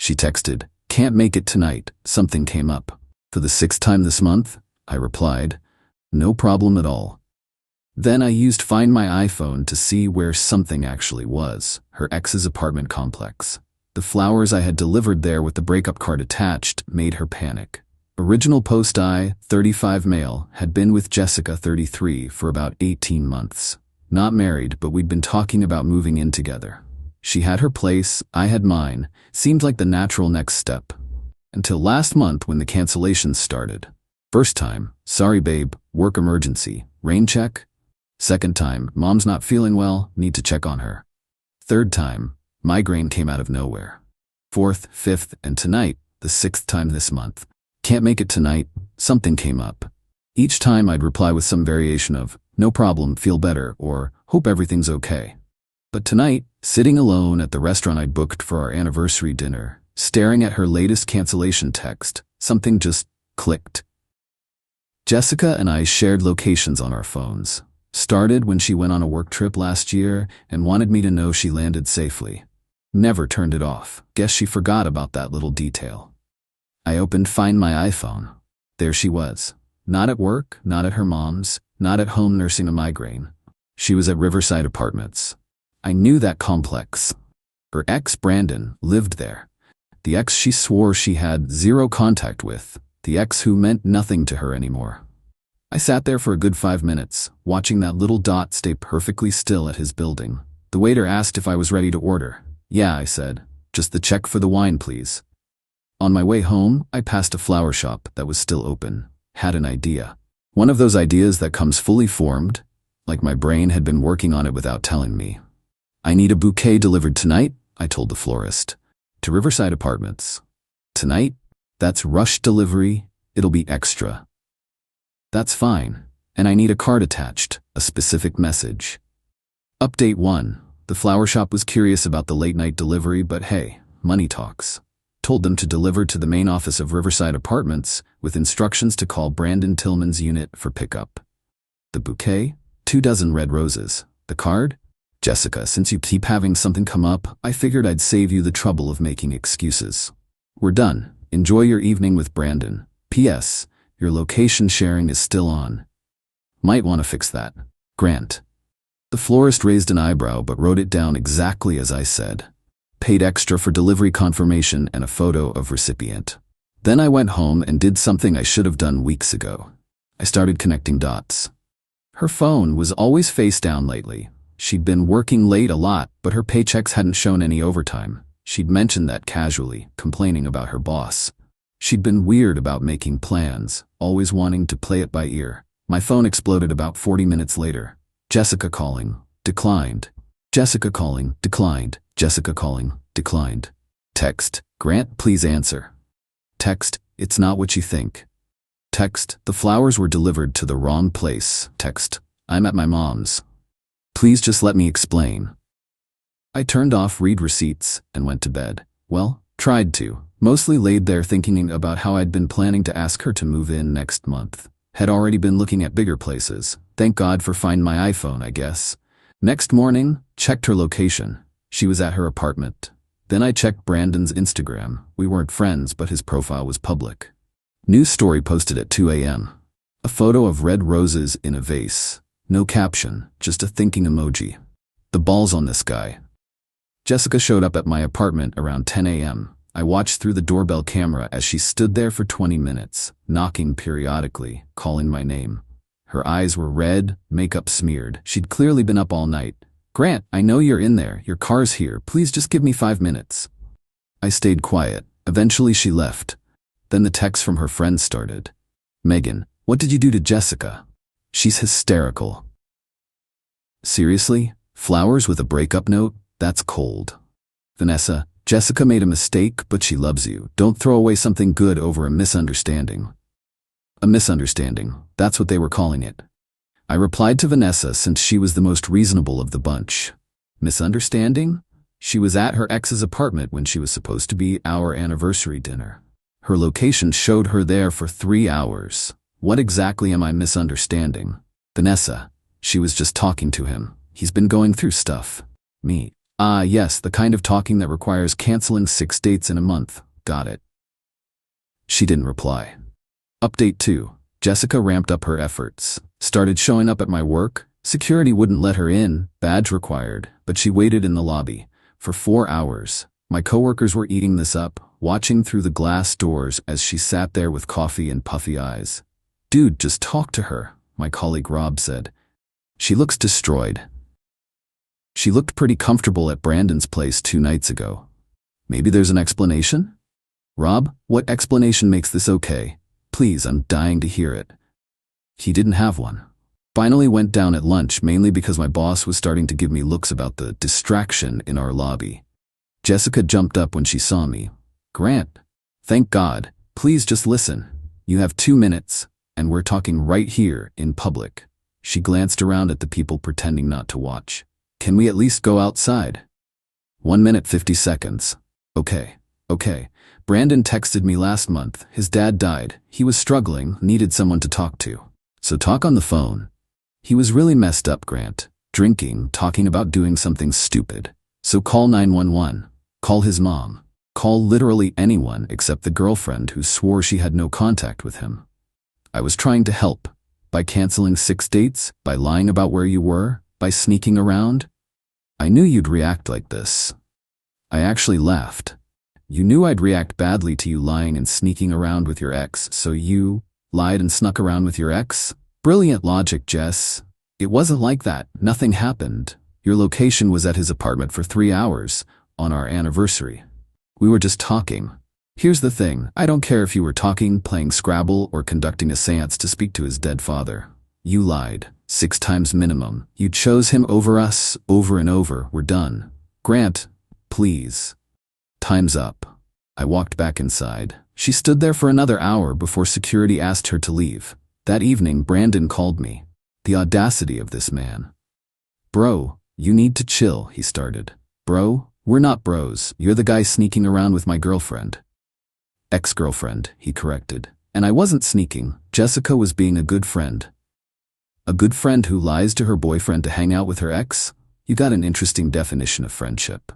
She texted, "Can't make it tonight. Something came up." "For the 6th time this month?" I replied. "No problem at all." Then I used Find My iPhone to see where something actually was, her ex's apartment complex. The flowers I had delivered there with the breakup card attached made her panic. Original post: I, 35 male, had been with Jessica, 33, for about 18 months. Not married, but we'd been talking about moving in together. She had her place, I had mine. Seemed like the natural next step. Until last month when the cancellations started. First time, "Sorry babe, work emergency, rain check?" Second time, "Mom's not feeling well, need to check on her." Third time, migraine came out of nowhere. Fourth, fifth, and tonight, the 6th time this month. "Can't make it tonight, something came up." Each time I'd reply with some variation of, "No problem, feel better," or "Hope everything's okay." But tonight, sitting alone at the restaurant I'd booked for our anniversary dinner, staring at her latest cancellation text, something just clicked. Jessica and I shared locations on our phones. Started when she went on a work trip last year and wanted me to know she landed safely. Never turned it off. Guess she forgot about that little detail. I opened Find My iPhone. There she was. Not at work, not at her mom's, not at home nursing a migraine. She was at Riverside Apartments. I knew that complex. Her ex, Brandon, lived there. The ex she swore she had zero contact with. The ex who meant nothing to her anymore. I sat there for a good 5 minutes, watching that little dot stay perfectly still at his building. The waiter asked if I was ready to order. "Yeah," I said. "Just the check for the wine, please." On my way home, I passed a flower shop that was still open. Had an idea. One of those ideas that comes fully formed, like my brain had been working on it without telling me. "I need a bouquet delivered tonight," I told the florist. "To Riverside Apartments." "Tonight? That's rush delivery. It'll be extra." "That's fine. And I need a card attached, a specific message." Update 1. The flower shop was curious about the late-night delivery, but hey, money talks. Told them to deliver to the main office of Riverside Apartments with instructions to call Brandon Tillman's unit for pickup. The bouquet? 2 dozen red roses. The card? "Jessica, since you keep having something come up, I figured I'd save you the trouble of making excuses. We're done. Enjoy your evening with Brandon. P.S. Your location sharing is still on. Might want to fix that. Grant." The florist raised an eyebrow but wrote it down exactly as I said. Paid extra for delivery confirmation and a photo of recipient. Then I went home and did something I should have done weeks ago. I started connecting dots. Her phone was always face down lately. She'd been working late a lot, but her paychecks hadn't shown any overtime. She'd mentioned that casually, complaining about her boss. She'd been weird about making plans, always wanting to play it by ear. My phone exploded about 40 minutes later. "Jessica calling, declined. Jessica calling, declined. Jessica calling, declined." Text: "Grant, please answer." Text: "It's not what you think." Text: "The flowers were delivered to the wrong place." Text: "I'm at my mom's. Please just let me explain." I turned off read receipts and went to bed. Well, tried to. Mostly laid there thinking about how I'd been planning to ask her to move in next month. Had already been looking at bigger places. Thank God for Find My iPhone, I guess. Next morning, checked her location. She was at her apartment. Then I checked Brandon's Instagram. We weren't friends, but his profile was public. News story posted at 2 a.m. A photo of red roses in a vase. No caption, just a thinking emoji. The balls on this guy. Jessica showed up at my apartment around 10 a.m. I watched through the doorbell camera as she stood there for 20 minutes, knocking periodically, calling my name. Her eyes were red, makeup smeared. She'd clearly been up all night. "Grant, I know you're in there. Your car's here. Please just give me 5 minutes." I stayed quiet. Eventually she left. Then the texts from her friends started. "Megan, what did you do to Jessica? She's hysterical." "Seriously? Flowers with a breakup note? That's cold." Vanessa, "Jessica made a mistake, but she loves you. Don't throw away something good over a misunderstanding." A misunderstanding, that's what they were calling it. I replied to Vanessa since she was the most reasonable of the bunch. Misunderstanding? She was at her ex's apartment when she was supposed to be our anniversary dinner. Her location showed her there for 3 hours. What exactly am I misunderstanding? Vanessa, she was just talking to him. He's been going through stuff. Me. Ah, yes, the kind of talking that requires canceling 6 dates in a month. Got it. She didn't reply. Update 2. Jessica ramped up her efforts. Started showing up at my work. Security wouldn't let her in, badge required, but she waited in the lobby. For 4 hours. My coworkers were eating this up, watching through the glass doors as she sat there with coffee and puffy eyes. Dude, just talk to her, my colleague Rob said. She looks destroyed. She looked pretty comfortable at Brandon's place 2 nights ago. Maybe there's an explanation? Rob, what explanation makes this okay? Please, I'm dying to hear it. He didn't have one. Finally went down at lunch mainly because my boss was starting to give me looks about the distraction in our lobby. Jessica jumped up when she saw me. Grant, thank God. Please just listen. You have 2 minutes, and we're talking right here in public. She glanced around at the people pretending not to watch. Can we at least go outside? 1 minute 50 seconds. Okay. Brandon texted me last month. His dad died. He was struggling, needed someone to talk to. So talk on the phone. He was really messed up, Grant. Drinking, talking about doing something stupid. So call 911. Call his mom. Call literally anyone except the girlfriend who swore she had no contact with him. I was trying to help. By canceling 6 dates, by lying about where you were, by sneaking around. I knew you'd react like this. I actually laughed. You knew I'd react badly to you lying and sneaking around with your ex, so you lied and snuck around with your ex? Brilliant logic, Jess. It wasn't like that. Nothing happened. Your location was at his apartment for 3 hours, on our anniversary. We were just talking. Here's the thing, I don't care if you were talking, playing Scrabble, or conducting a seance to speak to his dead father. You lied. 6 times minimum. You chose him over us, over and over. We're done. Grant, please. Time's up. I walked back inside. She stood there for another hour before security asked her to leave. That evening, Brandon called me. The audacity of this man. Bro, you need to chill, he started. Bro, we're not bros. You're the guy sneaking around with my girlfriend. Ex-girlfriend, he corrected. And I wasn't sneaking. Jessica was being a good friend. A good friend who lies to her boyfriend to hang out with her ex? You got an interesting definition of friendship.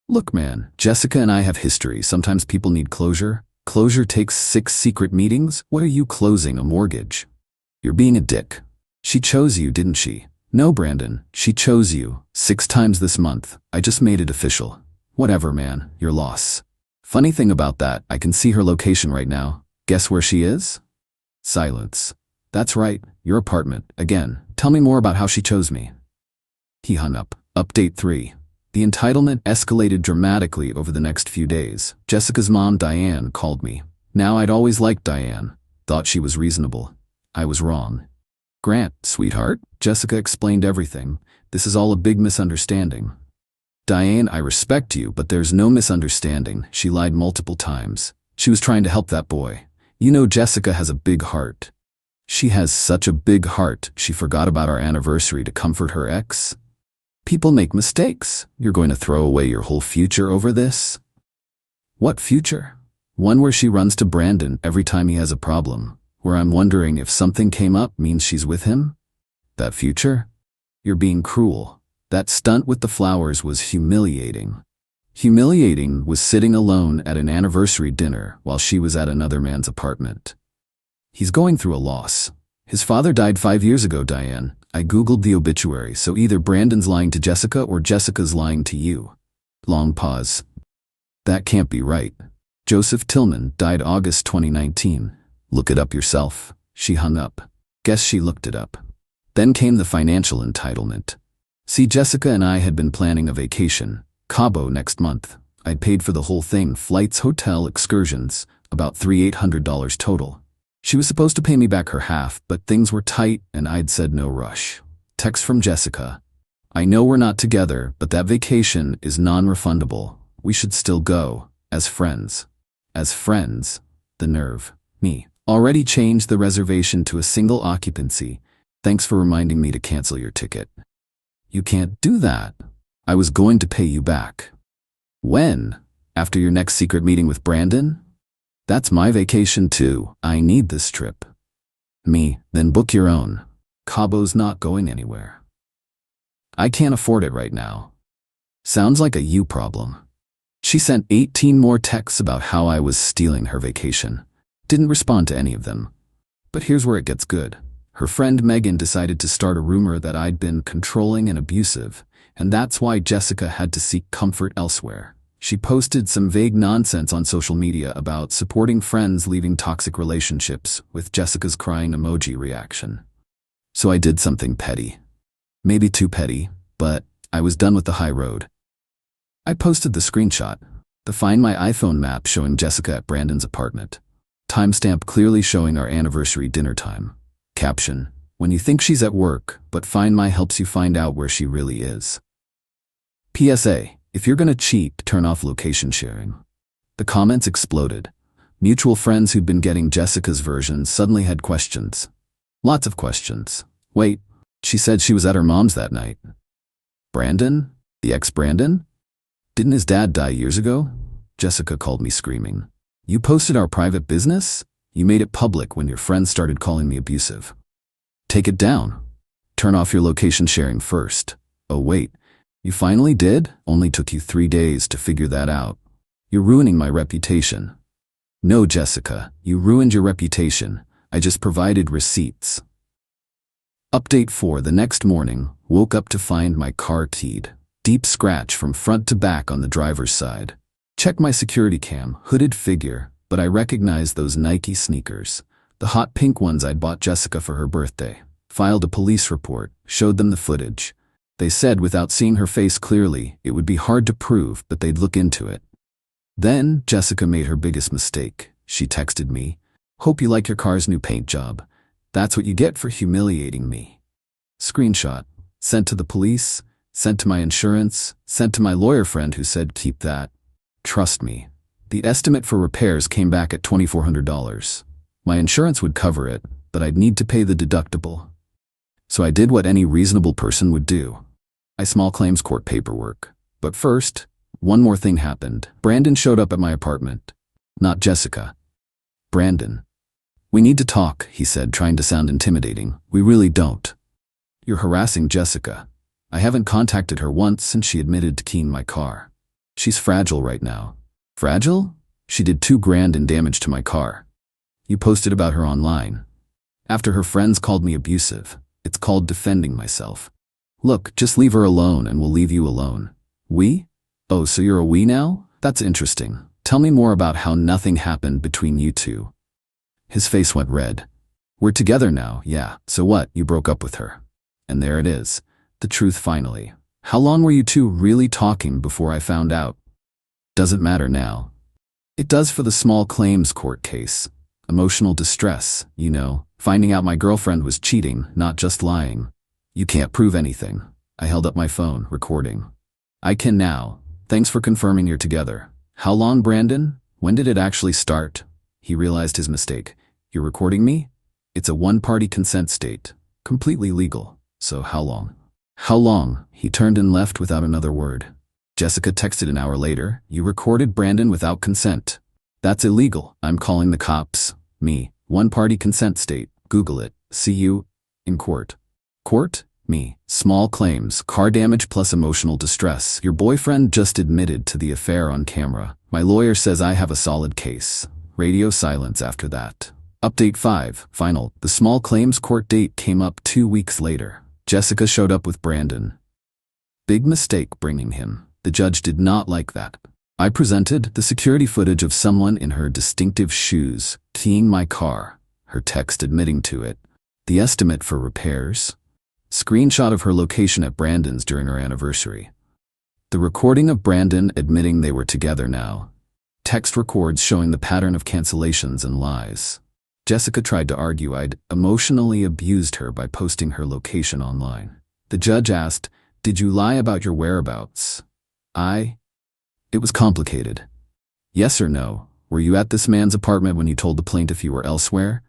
Look, man, Jessica and I have history. Sometimes people need closure. Closure takes 6 secret meetings. What are you closing, a mortgage? You're being a dick. She chose you, didn't she? No, Brandon, she chose you. 6 times this month. I just made it official. Whatever, man, your loss. Funny thing about that, I can see her location right now. Guess where she is? Silence. That's right, your apartment. Again, tell me more about how she chose me. He hung up. Update 3. The entitlement escalated dramatically over the next few days. Jessica's mom, Diane, called me. Now, I'd always liked Diane. Thought she was reasonable. I was wrong. Grant, sweetheart, Jessica explained everything. This is all a big misunderstanding. Diane, I respect you, but there's no misunderstanding. She lied multiple times. She was trying to help that boy. You know Jessica has a big heart. She has such a big heart, she forgot about our anniversary to comfort her ex. People make mistakes. You're going to throw away your whole future over this? What future? One where she runs to Brandon every time he has a problem, where I'm wondering if something came up means she's with him? That future? You're being cruel. That stunt with the flowers was humiliating. Humiliating was sitting alone at an anniversary dinner while she was at another man's apartment. He's going through a loss. His father died 5 years ago, Diane. I googled the obituary, so either Brandon's lying to Jessica or Jessica's lying to you. Long pause. That can't be right. Joseph Tillman died August 2019. Look it up yourself. She hung up. Guess she looked it up. Then came the financial entitlement. See, Jessica and I had been planning a vacation. Cabo next month. I'd paid for the whole thing, flights, hotel, excursions, about $300-800 total. She was supposed to pay me back her half, but things were tight and I'd said no rush. Text from Jessica. I know we're not together, but that vacation is non-refundable. We should still go, as friends. As friends? The nerve. Me. Already changed the reservation to a single occupancy. Thanks for reminding me to cancel your ticket. You can't do that. I was going to pay you back. When? After your next secret meeting with Brandon? That's my vacation too. I need this trip. Me, then book your own. Cabo's not going anywhere. I can't afford it right now. Sounds like a you problem. She sent 18 more texts about how I was stealing her vacation. Didn't respond to any of them. But here's where it gets good. Her friend Megan decided to start a rumor that I'd been controlling and abusive, and that's why Jessica had to seek comfort elsewhere. She posted some vague nonsense on social media about supporting friends leaving toxic relationships with Jessica's crying emoji reaction. So I did something petty. Maybe too petty, but I was done with the high road. I posted the screenshot, the Find My iPhone map showing Jessica at Brandon's apartment. Timestamp clearly showing our anniversary dinner time. Caption, when you think she's at work, but Find My helps you find out where she really is. PSA, if you're gonna cheat, turn off location sharing. The comments exploded. Mutual friends who'd been getting Jessica's version suddenly had questions. Lots of questions. Wait, she said she was at her mom's that night. Brandon? The ex-Brandon? Didn't his dad die years ago? Jessica called me screaming. You posted our private business? You made it public when your friends started calling me abusive. Take it down. Turn off your location sharing first. Oh wait, you finally did? Only took you 3 days to figure that out. You're ruining my reputation. No, Jessica, you ruined your reputation. I just provided receipts. Update 4. The next morning, woke up to find my car keyed. Deep scratch from front to back on the driver's side. Check my security cam, hooded figure, but I recognized those Nike sneakers. The hot pink ones I'd bought Jessica for her birthday. Filed a police report, showed them the footage. They said without seeing her face clearly, it would be hard to prove, but they'd look into it. Then, Jessica made her biggest mistake. She texted me, "Hope you like your car's new paint job. That's what you get for humiliating me." Screenshot. Sent to the police, sent to my insurance, sent to my lawyer friend who said keep that. Trust me. The estimate for repairs came back at $2,400. My insurance would cover it, but I'd need to pay the deductible. So I did what any reasonable person would do. I small claims court paperwork. But first, one more thing happened. Brandon showed up at my apartment. Not Jessica. Brandon. "We need to talk," he said, trying to sound intimidating. "We really don't. You're harassing Jessica. I haven't contacted her once since she admitted to keying my car. She's fragile right now." "Fragile? She did $2,000 in damage to my car. You posted about her online. After her friends called me abusive. It's called defending myself. Look, just leave her alone and we'll leave you alone." "We? Oh, so you're a we now? That's interesting. Tell me more about how nothing happened between you two." His face went red. "We're together now, yeah. So what? You broke up with her." And there it is. The truth finally. "How long were you two really talking before I found out?" "Doesn't matter now." "It does for the small claims court case. Emotional distress, you know, finding out my girlfriend was cheating, not just lying. You can't prove anything." I held up my phone, recording. "I can now. Thanks for confirming you're together. How long, Brandon? When did it actually start?" He realized his mistake. "You're recording me? It's a one-party consent state. Completely legal. So how long?" "How long?" He turned and left without another word. Jessica texted an hour later, "You recorded Brandon without consent. That's illegal. I'm calling the cops." Me. One-party consent state. Google it. See you in court. Court? Me. Small claims. Car damage plus emotional distress. Your boyfriend just admitted to the affair on camera. My lawyer says I have a solid case. Radio silence after that. Update 5. Final. The small claims court date came up 2 weeks later. Jessica showed up with Brandon. Big mistake bringing him. The judge did not like that. I presented the security footage of someone in her distinctive shoes keying my car, her text admitting to it, the estimate for repairs, screenshot of her location at Brandon's during our anniversary, the recording of Brandon admitting they were together now, text records showing the pattern of cancellations and lies. Jessica tried to argue I'd emotionally abused her by posting her location online. The judge asked, "Did you lie about your whereabouts?" It was complicated. Yes or no? Were you at this man's apartment when you told the plaintiff you were elsewhere?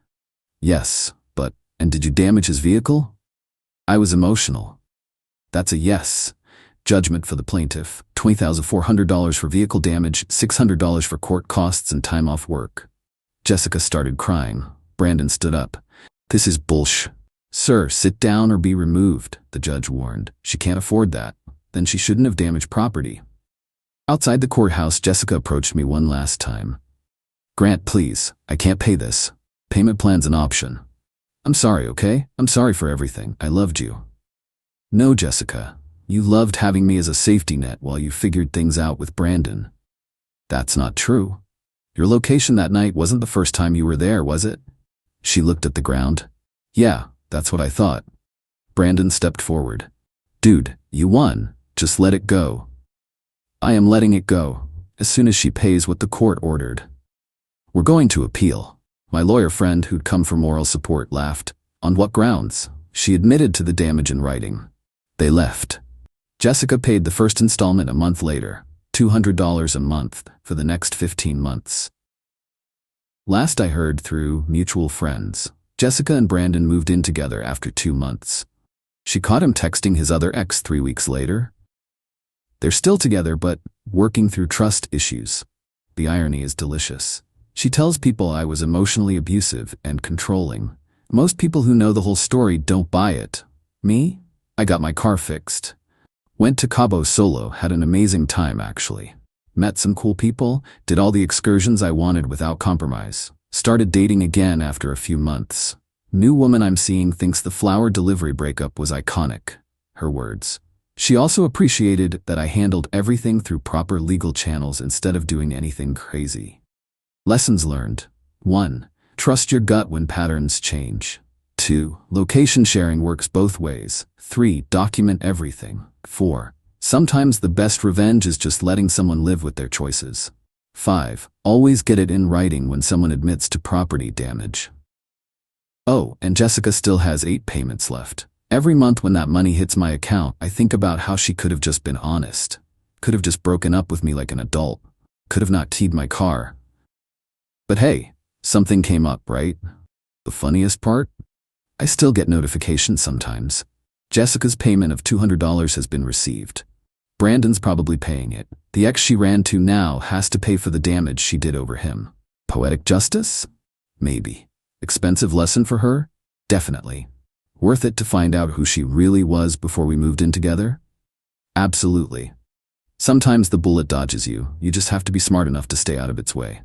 Yes, but, and did you damage his vehicle? I was emotional. That's a yes. Judgment for the plaintiff, $20,400 for vehicle damage, $600 for court costs and time off work. Jessica started crying. Brandon stood up. "This is bullsh." "Sir, sit down or be removed," the judge warned. "She can't afford that." then she shouldn't have damaged property. Outside the courthouse, Jessica approached me one last time. Grant, please, I can't pay this. Payment plan's an option. I'm sorry, okay? I'm sorry for everything. I loved you. No, Jessica. You loved having me as a safety net while you figured things out with Brandon. That's not true. Your location that night wasn't the first time you were there, was it? She looked at the ground. Yeah, that's what I thought. Brandon stepped forward. Dude, you won. Just let it go. I am letting it go, as soon as she pays what the court ordered. We're going to appeal. My lawyer friend, who'd come for moral support, laughed. On what grounds? She admitted to the damage in writing. They left. Jessica paid the first installment a month later, $200 a month for the next 15 months. Last I heard through mutual friends, Jessica and Brandon moved in together after 2 months. She caught him texting his other ex 3 weeks later. They're still together, but working through trust issues. The irony is delicious. She tells people I was emotionally abusive and controlling. Most people who know the whole story don't buy it. Me? I got my car fixed. Went to Cabo solo, had an amazing time actually. Met some cool people, did all the excursions I wanted without compromise. Started dating again after a few months. New woman I'm seeing thinks the flower delivery breakup was iconic. Her words. She also appreciated that I handled everything through proper legal channels instead of doing anything crazy. Lessons learned. 1. Trust your gut when patterns change. 2. Location sharing works both ways. 3. Document everything. 4. Sometimes the best revenge is just letting someone live with their choices. 5. Always get it in writing when someone admits to property damage. Oh, and Jessica still has 8 payments left. Every month when that money hits my account, I think about how she could have just been honest. Could have just broken up with me like an adult. Could have not keyed my car. But hey, something came up, right? The funniest part? I still get notifications sometimes. Jessica's payment of $200 has been received. Brandon's probably paying it. The ex she ran to now has to pay for the damage she did over him. Poetic justice? Maybe. Expensive lesson for her? Definitely. Worth it to find out who she really was before we moved in together? Absolutely. Sometimes the bullet dodges you. You just have to be smart enough to stay out of its way.